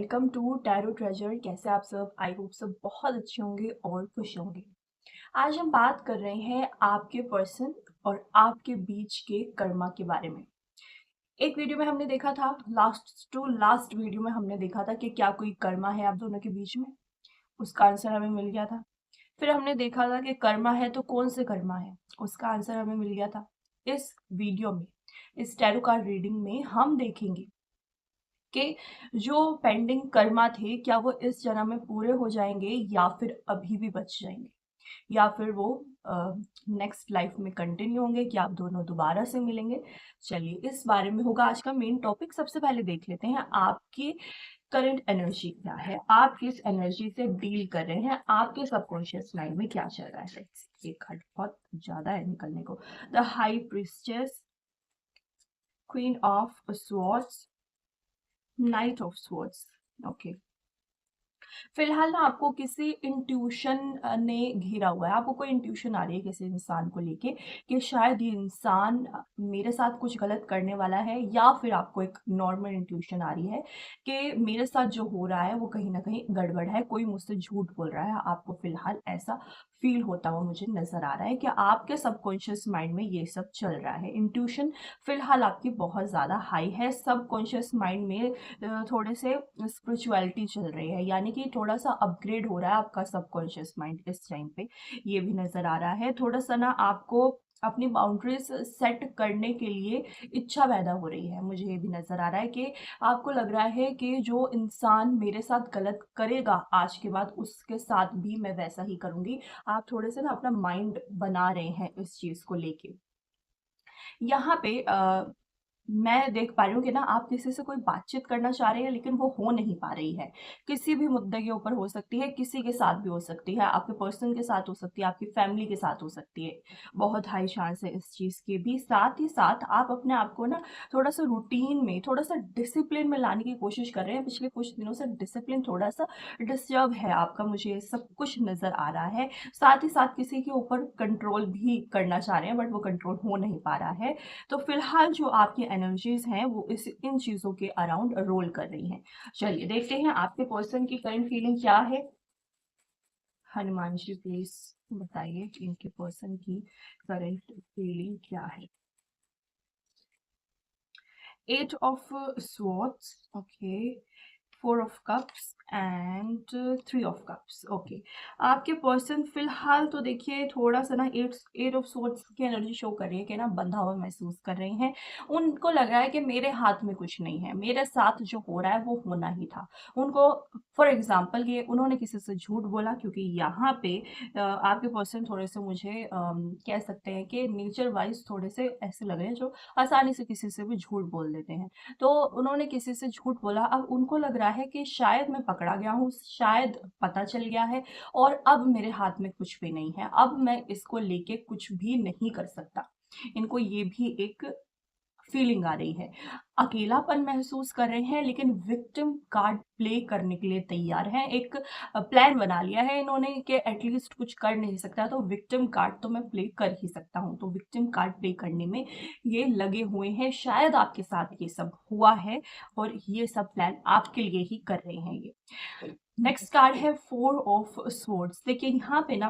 Welcome to tarot treasure. कैसे आप सब? आई होप सब बहुत अच्छे होंगे और खुश होंगे। आज हम बात कर रहे हैं आपके पर्सन और आपके बीच के कर्मा के बारे में। एक वीडियो में हमने देखा था, लास्ट टू लास्ट वीडियो में हमने देखा था कि क्या कोई कर्मा है आप दोनों के बीच में। उसका आंसर हमें मिल गया था। फिर हमने देखा था कि कर्मा है तो कौन से कर्मा है, उसका आंसर हमें मिल गया था। इस वीडियो में, इस टैरो कार्ड रीडिंग में हम देखेंगे कि जो पेंडिंग कर्मा थे क्या वो इस जन्म में पूरे हो जाएंगे या फिर अभी भी बच जाएंगे, या फिर वो नेक्स्ट लाइफ में कंटिन्यू होंगे, कि आप दोनों दोबारा से मिलेंगे। चलिए, इस बारे में होगा आज का मेन टॉपिक। सबसे पहले देख लेते हैं आपकी करंट एनर्जी क्या है, आप किस एनर्जी से डील कर रहे हैं, आपके सबकॉन्शियस माइंड में क्या चल रहा है। ये कार्ड बहुत ज्यादा है निकलने को। The high priestess, queen of swords, night of swords. Okay, फिलहाल ना आपको किसी इंट्यूशन ने घेरा हुआ है। आपको कोई इंट्यूशन आ रही है किसी इंसान को लेके कि शायद ये इंसान मेरे साथ कुछ गलत करने वाला है, या फिर आपको एक नॉर्मल इंट्यूशन आ रही है कि मेरे साथ जो हो रहा है वो कहीं ना कहीं गड़बड़ है, कोई मुझसे झूठ बोल रहा है। आपको फिलहाल ऐसा फील होता हुआ मुझे नजर आ रहा है कि आपके सबकॉन्शियस माइंड में ये सब चल रहा है। इंट्यूशन फिलहाल आपकी बहुत ज़्यादा हाई है। सबकॉन्शियस माइंड में थोड़े से स्पिरिचुअलिटी चल रही है, यानी कि थोड़ा सा अपग्रेड हो रहा है आपका सबकॉन्शियस माइंड इस टाइम पे। ये भी नज़र आ रहा है। थोड़ा सा ना आपको अपनी बाउंड्रीज सेट करने के लिए इच्छा पैदा हो रही है। मुझे ये भी नज़र आ रहा है कि आपको लग रहा है कि जो इंसान मेरे साथ गलत करेगा आज के बाद उसके साथ भी मैं वैसा ही करूँगी। आप थोड़े से ना अपना माइंड बना रहे हैं इस चीज़ को लेके। यहाँ पे मैं देख पा रही हूँ कि ना आप किसी से कोई बातचीत करना चाह रहे हैं लेकिन वो हो नहीं पा रही है। किसी भी मुद्दे के ऊपर हो सकती है, किसी के साथ भी हो सकती है, आपके पर्सन के साथ हो सकती है, आपकी फैमिली के साथ हो सकती है। बहुत हाई चांस है इस चीज़ की भी। साथ ही साथ आप अपने आप को ना थोड़ा सा रूटीन में, थोड़ा सा डिसिप्लिन में लाने की कोशिश कर रहे हैं। पिछले कुछ दिनों से डिसिप्लिन थोड़ा सा डिस्टर्ब है आपका, मुझे सब कुछ नज़र आ रहा है। साथ ही साथ किसी के ऊपर कंट्रोल भी करना चाह रहे हैं बट वो कंट्रोल हो नहीं पा रहा है। तो फिलहाल जो आपकी एनर्जीज हैं वो इस इन चीजों के अराउंड रोल कर रही हैं। चलिए देखते हैं आपके पर्सन की करंट फीलिंग क्या है। हनुमान जी प्लीज बताइए कि इनके पर्सन की करंट फीलिंग क्या है। Eight of swords, okay, four of cups and three of cups. Okay, आपके पर्सन फिलहाल तो देखिए थोड़ा सा ना एट एट ऑफ सोर्ड्स की एनर्जी शो कर रही है कि ना बंधा हुआ महसूस कर रहे हैं। उनको लग रहा है कि मेरे हाथ में कुछ नहीं है, मेरे साथ जो हो रहा है वो होना ही था। उनको फॉर एग्जाम्पल ये उन्होंने किसी से झूठ बोला, क्योंकि यहाँ पे आपके पर्सन थोड़े से मुझे कह सकते हैं कि नेचर वाइज थोड़े से ऐसे लग रहे हैं जो आसानी से किसी से भी झूठ बोल देते हैं। तो उन्होंने किसी से झूठ बोला, अब उनको लग रहा है कि शायद मैं पकड़ा गया हूँ, शायद पता चल गया है और अब मेरे हाथ में कुछ भी नहीं है, अब मैं इसको लेके कुछ भी नहीं कर सकता। इनको ये भी एक फीलिंग आ रही है। अकेलापन महसूस कर रहे हैं लेकिन विक्टिम कार्ड प्ले करने के लिए तैयार हैं। एक प्लान बना लिया है इन्होंने कि एटलीस्ट कुछ कर नहीं सकता तो विक्टिम कार्ड तो मैं प्ले कर ही सकता हूँ, तो विक्टिम कार्ड प्ले करने में ये लगे हुए हैं। शायद आपके साथ ये सब हुआ है और ये सब प्लान आपके लिए ही कर रहे हैं ये। नेक्स्ट कार्ड है फोर ऑफ स्वॉर्ड्स। देखिए यहाँ पे ना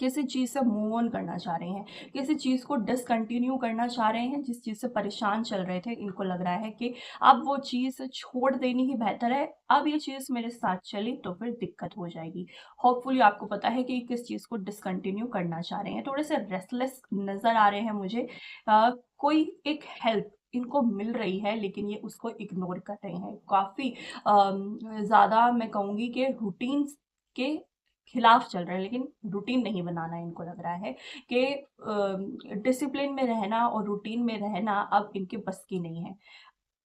किसी चीज़ से मूव ऑन करना चाह रहे हैं, किसी चीज़ को डिसकंटिन्यू करना चाह रहे हैं। जिस चीज़ से परेशान चल रहे थे, इनको लग रहा है कि अब वो चीज़ छोड़ देनी ही बेहतर है। अब ये चीज़ मेरे साथ चली तो फिर दिक्कत हो जाएगी। होपफुली आपको पता है कि किस चीज़ को डिसकंटिन्यू करना चाह रहे हैं। थोड़े से रेस्टलेस नज़र आ रहे हैं मुझे। कोई एक हेल्प इनको मिल रही है लेकिन ये उसको इग्नोर कर रहे हैं। काफ़ी ज़्यादा मैं कहूँगी कि रूटीन्स के खिलाफ चल रहे हैं, लेकिन रूटीन नहीं बनाना इनको लग रहा है कि डिसिप्लिन में रहना और रूटीन में रहना अब इनके बस की नहीं है।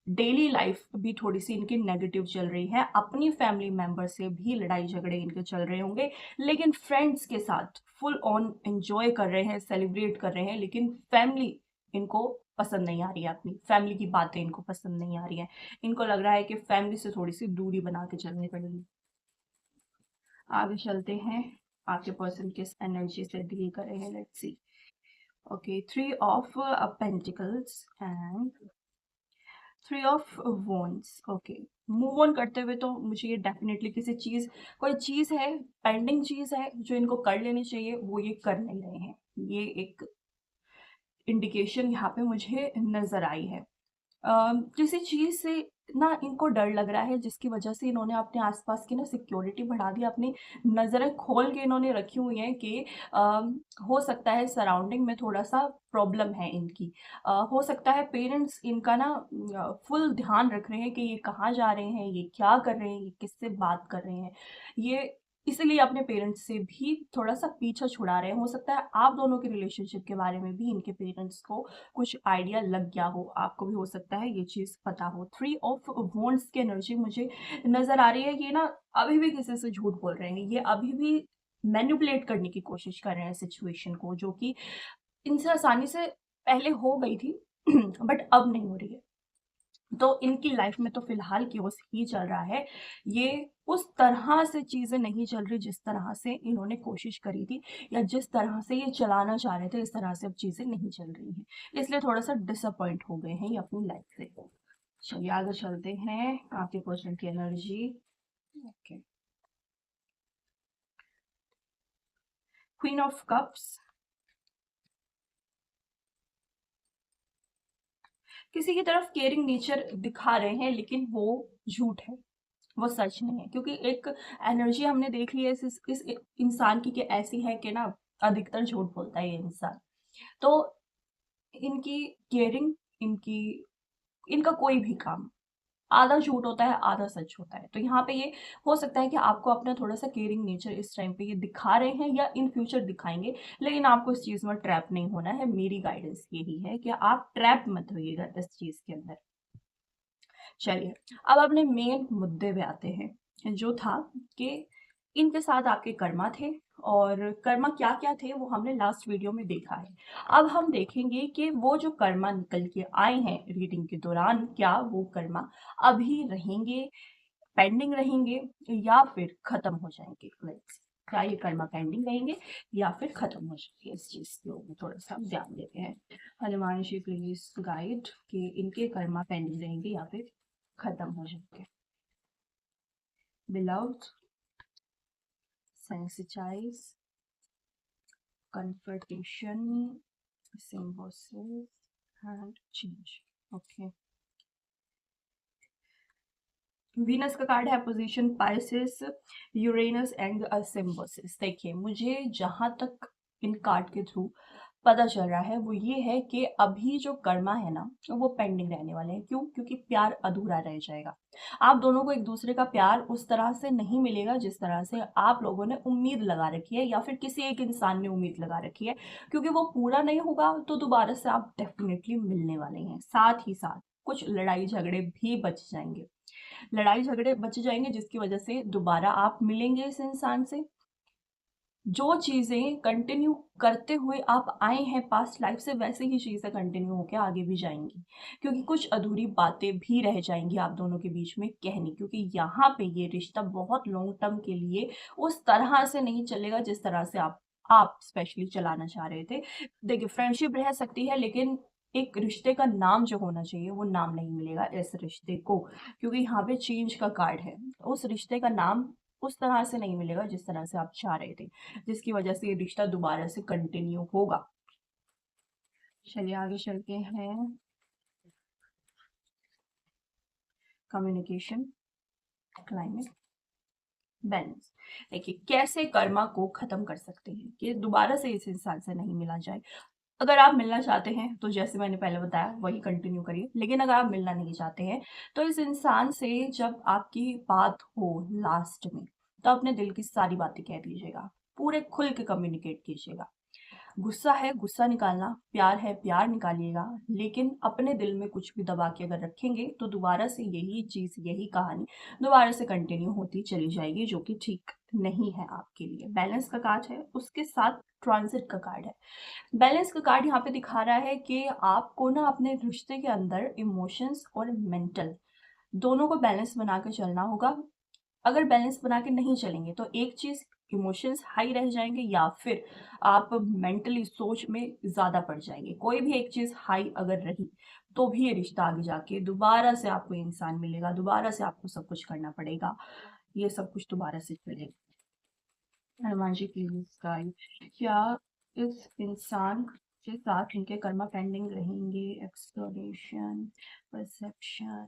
डेली लाइफ भी थोड़ी सी इनकी नेगेटिव चल रही है। अपनी फैमिली मेंबर से भी लड़ाई झगड़े इनके चल रहे होंगे, लेकिन फ्रेंड्स के साथ फुल ऑन एंजॉय कर रहे हैं, सेलिब्रेट कर रहे हैं। लेकिन फैमिली इनको पसंद नहीं आ रही है, अपनी फैमिली की बातें इनको पसंद नहीं आ रही है। इनको लग रहा है कि फैमिली से थोड़ी सी दूरी बना के चलनी पड़ेगी। आगे चलते हैं, आपके पर्सन किस एनर्जी से डील कर रहे हैं, let's see. Okay, three of pentacles and three of wands. Okay, move on करते हुए तो मुझे ये डेफिनेटली किसी चीज़, कोई चीज़ है, पेंडिंग चीज़ है जो इनको कर लेनी चाहिए, वो ये कर नहीं रहे हैं। ये एक इंडिकेशन यहाँ पे मुझे नज़र आई है। किसी चीज़ से ना इनको डर लग रहा है, जिसकी वजह से इन्होंने अपने आसपास की ना सिक्योरिटी बढ़ा दी, अपनी नज़रें खोल के इन्होंने रखी हुई हैं कि हो सकता है सराउंडिंग में थोड़ा सा प्रॉब्लम है इनकी। हो सकता है पेरेंट्स इनका ना फुल ध्यान रख रहे हैं कि ये कहाँ जा रहे हैं, ये क्या कर रहे हैं, ये किससे बात कर रहे हैं। ये इसलिए अपने पेरेंट्स से भी थोड़ा सा पीछा छुड़ा रहे हैं। हो सकता है आप दोनों के रिलेशनशिप के बारे में भी इनके पेरेंट्स को कुछ आइडिया लग गया हो, आपको भी हो सकता है ये चीज़ पता हो। थ्री ऑफ वॉन्ड्स की एनर्जी मुझे नज़र आ रही है। ये ना अभी भी किसी से झूठ बोल रहे हैं, ये अभी भी मैनिपुलेट करने की कोशिश कर रहे हैं सिचुएशन को, जो कि इनसे आसानी से पहले हो गई थी बट अब नहीं हो रही है। तो इनकी लाइफ में तो फिलहाल केओस ही चल रहा है। ये उस तरह से चीज़ें नहीं चल रही जिस तरह से इन्होंने कोशिश करी थी, या जिस तरह से ये चलाना चाह रहे थे, इस तरह से अब चीज़ें नहीं चल रही हैं। इसलिए थोड़ा सा डिसअपॉइंट हो गए हैं ये अपनी लाइफ से। चलिए आगे चलते हैं। आपके क्वेश्चन की energy. Okay, queen of cups. किसी की तरफ केयरिंग नेचर दिखा रहे हैं, लेकिन वो झूठ है, वो सच नहीं है। क्योंकि एक एनर्जी हमने देख ली है इस इंसान की कि ऐसी है कि ना अधिकतर झूठ बोलता है ये इंसान। तो इनकी केयरिंग, इनकी इनका कोई भी काम आधा झूठ होता है, आधा सच होता है। तो यहाँ पे ये हो सकता है कि आपको अपना थोड़ा सा केयरिंग नेचर इस टाइम पे ये दिखा रहे हैं, या इन फ्यूचर दिखाएंगे, लेकिन आपको इस चीज़ में ट्रैप नहीं होना है। मेरी गाइडेंस यही है कि आप ट्रैप मत होइएगा इस चीज़ के अंदर। चलिए अब अपने मेन मुद्दे पे आते हैं, जो था कि इनके साथ आपके कर्मा थे, और कर्मा क्या क्या थे वो हमने लास्ट वीडियो में देखा है। अब हम देखेंगे कि वो जो कर्मा निकल के आए हैं रीडिंग के दौरान, क्या वो कर्मा अभी रहेंगे, पेंडिंग रहेंगे, या फिर खत्म हो जाएंगे। Let's see, क्या ये कर्मा पेंडिंग रहेंगे या फिर खत्म हो जाएंगे। इस चीज के ऊपर थोड़ा सा ध्यान देते हैं। हनुमान जी प्लीज गाइड कि इनके कर्मा पेंडिंग रहेंगे या फिर खत्म हो जाएंगे। Beloved, sensitize, confrontation, symbiosis and change। Okay, Venus का कार्ड है position Pisces, Uranus and Symbiosis. देखिए मुझे जहां तक इन कार्ड के थ्रू पता चल रहा है वो ये है कि अभी जो कर्मा है ना वो पेंडिंग रहने वाले हैं। क्यों? क्योंकि प्यार अधूरा रह जाएगा। आप दोनों को एक दूसरे का प्यार उस तरह से नहीं मिलेगा जिस तरह से आप लोगों ने उम्मीद लगा रखी है, या फिर किसी एक इंसान ने उम्मीद लगा रखी है। क्योंकि वो पूरा नहीं होगा तो दोबारा से आप डेफिनेटली मिलने वाले हैं। साथ ही साथ कुछ लड़ाई झगड़े भी बच जाएंगे, लड़ाई झगड़े बच जाएंगे, जिसकी वजह से दोबारा आप मिलेंगे इस इंसान से। जो चीज़ें कंटिन्यू करते हुए आप आए हैं पास्ट लाइफ से, वैसे ही चीज़ें कंटिन्यू होकर आगे भी जाएंगी। क्योंकि कुछ अधूरी बातें भी रह जाएंगी आप दोनों के बीच में कहनी, क्योंकि यहाँ पे ये रिश्ता बहुत लॉन्ग टर्म के लिए उस तरह से नहीं चलेगा जिस तरह से आप स्पेशली चलाना चाह रहे थे। देखिए फ्रेंडशिप रह सकती है, लेकिन एक रिश्ते का नाम जो होना चाहिए वो नाम नहीं मिलेगा इस रिश्ते को। क्योंकि यहाँ पे चेंज का कार्ड है, उस रिश्ते का नाम उस तरह से नहीं मिलेगा जिस तरह से आप चाह रहे थे, जिसकी वजह से ये रिश्ता दोबारा से कंटिन्यू होगा। चलिए आगे चलते हैं। Communication, climate, balance. देखिए कैसे कर्मा को खत्म कर सकते हैं कि दोबारा से इस इंसान से नहीं मिला जाए। अगर आप मिलना चाहते हैं तो जैसे मैंने पहले बताया वही कंटिन्यू करिए, लेकिन अगर आप मिलना नहीं चाहते हैं तो इस इंसान से जब आपकी बात हो लास्ट में, तो अपने दिल की सारी बातें कह दीजिएगा, पूरे खुल के कम्युनिकेट कीजिएगा। गुस्सा है गुस्सा निकालना, प्यार है प्यार निकालिएगा, लेकिन अपने दिल में कुछ भी दबा के अगर रखेंगे तो दोबारा से यही चीज़, यही कहानी दोबारा से कंटिन्यू होती चली जाएगी, जो कि ठीक नहीं है आपके लिए। बैलेंस का कार्ड है, उसके साथ ट्रांजिट का कार्ड है। बैलेंस का कार्ड यहाँ पे दिखा रहा है कि आपको ना अपने रिश्ते के अंदर इमोशंस और मेंटल दोनों को बैलेंस बना के चलना होगा। अगर बैलेंस बना के नहीं चलेंगे तो एक चीज़ इमोशंस हाई रह जाएंगे या फिर आप मेंटली सोच में ज़्यादा पड़ जाएंगे। कोई भी एक चीज़ हाई अगर रही तो भी ये रिश्ता आगे जाके दोबारा से आपको ये इंसान मिलेगा, दोबारा से आपको सब कुछ करना पड़ेगा, ये सब कुछ दोबारा से चलेगा। हनुमान जी प्लीज गाइड, क्या इस इंसान के साथ इनके कर्मा पेंडिंग रहेंगे? Exploration, perception,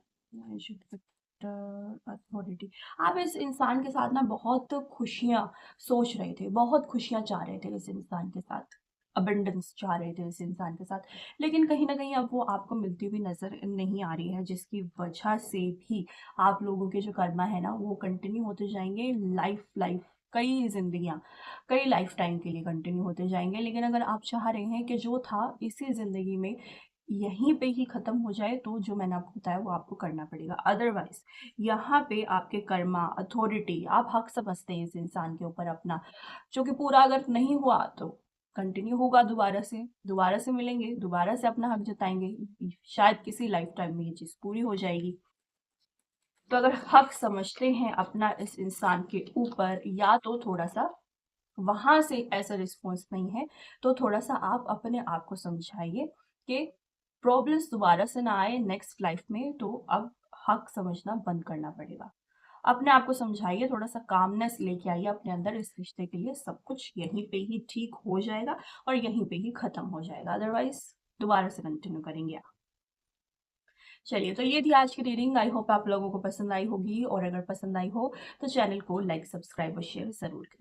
authority. आप इस इंसान के साथ ना बहुत खुशियां सोच रहे थे, बहुत खुशियां चाह रहे थे इस इंसान के साथ, अबंडेंस चाह रहे थे इस इंसान के साथ, लेकिन कहीं ना कहीं अब वो आपको मिलती हुई नजर नहीं आ रही है, जिसकी वजह से भी आप लोगों के जो कर्मा है ना वो कंटिन्यू होते जाएंगे। लाइफ लाइफ कई जिंदगियां, कई लाइफ टाइम के लिए कंटिन्यू होते जाएंगे। लेकिन अगर आप चाह रहे हैं कि जो था इसी जिंदगी में यहीं पे ही खत्म हो जाए, तो जो मैंने आपको बताया वो आपको करना पड़ेगा। अदरवाइज यहाँ पे आपके कर्मा, अथॉरिटी, आप हक समझते हैं इस इंसान के ऊपर अपना, जो कि पूरा अगर नहीं हुआ तो कंटिन्यू होगा, दोबारा से मिलेंगे, दोबारा से अपना हक जताएंगे, शायद किसी लाइफ टाइम में ये चीज पूरी हो जाएगी। तो अगर हक समझते हैं अपना इस इंसान के ऊपर, या तो थोड़ा सा वहां से ऐसा रिस्पॉन्स नहीं है तो थोड़ा सा आप अपने आप को समझाइए कि प्रॉब्लम्स दोबारा से ना आए नेक्स्ट लाइफ में, तो अब हक समझना बंद करना पड़ेगा। अपने आप को समझाइए, थोड़ा सा कामनेस लेके आइए अपने अंदर, इस रिश्ते के लिए सब कुछ यहीं पे ही ठीक हो जाएगा और यहीं पे ही खत्म हो जाएगा। अदरवाइज दोबारा से कंटिन्यू करेंगे आप। चलिए, तो ये थी आज की रीडिंग। आई होप आप लोगों को पसंद आई होगी, और अगर पसंद आई हो तो चैनल को लाइक, सब्सक्राइब और शेयर जरूर करें।